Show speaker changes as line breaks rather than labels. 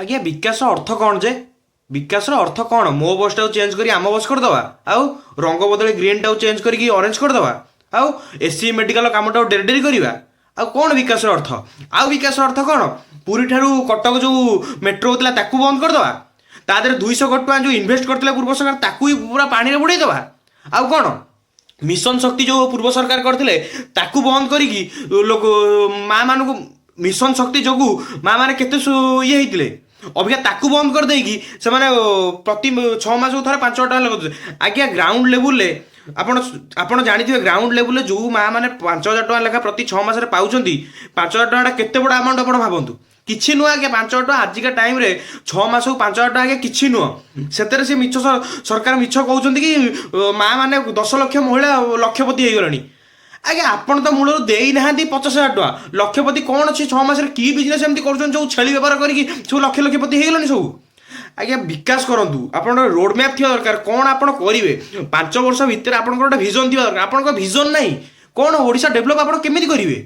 ଆଜ୍ଞା ବିକାଶ ଅର୍ଥ କ'ଣ ଯେ? ବିକାଶର ଅର୍ଥ କ'ଣ? ମୋ ବସ୍ଟାକୁ ଚେଞ୍ଜ କରି ଆମ ବସ୍ କରିଦେବା, ଆଉ ରଙ୍ଗ ବଦଳି ଗ୍ରୀନ୍ଟାକୁ ଚେଞ୍ଜ କରିକି ଅରେଞ୍ଜ କରିଦେବା, ଆଉ ଏସି ମେଡ଼ିକାଲ କାମଟାକୁ ଡେରି ଡେରି କରିବା, ଆଉ କ'ଣ ବିକାଶର ଅର୍ଥ? ଆଉ ବିକାଶର ଅର୍ଥ କ'ଣ? ପୁରୀ ଠାରୁ କଟକ ଯେଉଁ ମେଟ୍ରୋ ହେଉଥିଲା ତାକୁ ବନ୍ଦ କରିଦେବା, ତା ଦେହରେ 200 କୋଟି ଟଙ୍କା ଯେଉଁ ଇନଭେଷ୍ଟ କରିଥିଲେ ପୂର୍ବ ସରକାର ତାକୁ ବି ପୁରା ପାଣିରେ ବୁଡ଼େଇଦେବା, ଆଉ କ'ଣ ମିଶନ ଶକ୍ତି ଯେଉଁ ପୂର୍ବ ସରକାର କରିଥିଲେ ତାକୁ ବନ୍ଦ କରିକି ଲୋକ ମାଆ ମାନଙ୍କୁ ମିଶନ ଶକ୍ତି ଯୋଗୁଁ ମାଆ ମାନେ କେତେ ଇଏ ହେଇଥିଲେ, ଅବିକା ତାକୁ ବନ୍ଦ କରିଦେଇକି ସେମାନେ ପ୍ରତି 6 ମାସକୁ ଥରେ 5,000 ଟଙ୍କା ଲଗାଉଥିଲେ। ଆଜ୍ଞା ଗ୍ରାଉଣ୍ଡ ଲେବୁଲରେ ଆପଣ ଆପଣ ଜାଣିଥିବେ ଗ୍ରାଉଣ୍ଡ ଲେବୁଲରେ ଯେଉଁ ମାଆ ମାନେ 5,000 ଟଙ୍କା ଲେଖା ପ୍ରତି 6 ମାସରେ ପାଉଛନ୍ତି, 5,000 ଟଙ୍କାଟା କେତେ ବଡ଼ ଆମାଉଣ୍ଟ ଆପଣ ଭାବନ୍ତୁ। କିଛି ନୁହଁ ଆଜ୍ଞା 5,000 ଟଙ୍କା ଆଜିକା ଟାଇମ୍ରେ 6 ମାସକୁ 5,000 ଟଙ୍କା ଆଜ୍ଞା କିଛି ନୁହଁ। ସେଥିରେ ସେ ମିଛ ସରକାର ମିଛ କହୁଛନ୍ତି କି ମାଆ ମାନେ 10 ଲକ୍ଷ ମହିଳା ଲକ୍ଷପତି ହେଇଗଲେଣି। ଆଜ୍ଞା ଆପଣ ତ ମୂଳରୁ ଦେଇନାହାନ୍ତି 50,000 ଟଙ୍କା, ଲକ୍ଷପତି କ'ଣ ଅଛି 6 ମାସରେ କି ବିଜନେସ୍ ଏମିତି କରୁଛନ୍ତି ଯେଉଁ ଛେଳି ବେପାର କରିକି ସବୁ ଲକ୍ଷ ଲକ୍ଷପତି ହେଇଗଲେଣି ସବୁ। ଆଜ୍ଞା ବିକାଶ କରନ୍ତୁ, ଆପଣଙ୍କର ରୋଡ୍ ମ୍ୟାପ୍ ଥିବା ଦରକାର, କ'ଣ ଆପଣ କରିବେ 5 ବର୍ଷ ଭିତରେ ଆପଣଙ୍କର ଗୋଟେ ଭିଜନ ଥିବା ଦରକାର। ଆପଣଙ୍କ ଭିଜନ ନାହିଁ, କ'ଣ ଓଡ଼ିଶା ଡେଭଲପ୍ ଆପଣ କେମିତି କରିବେ?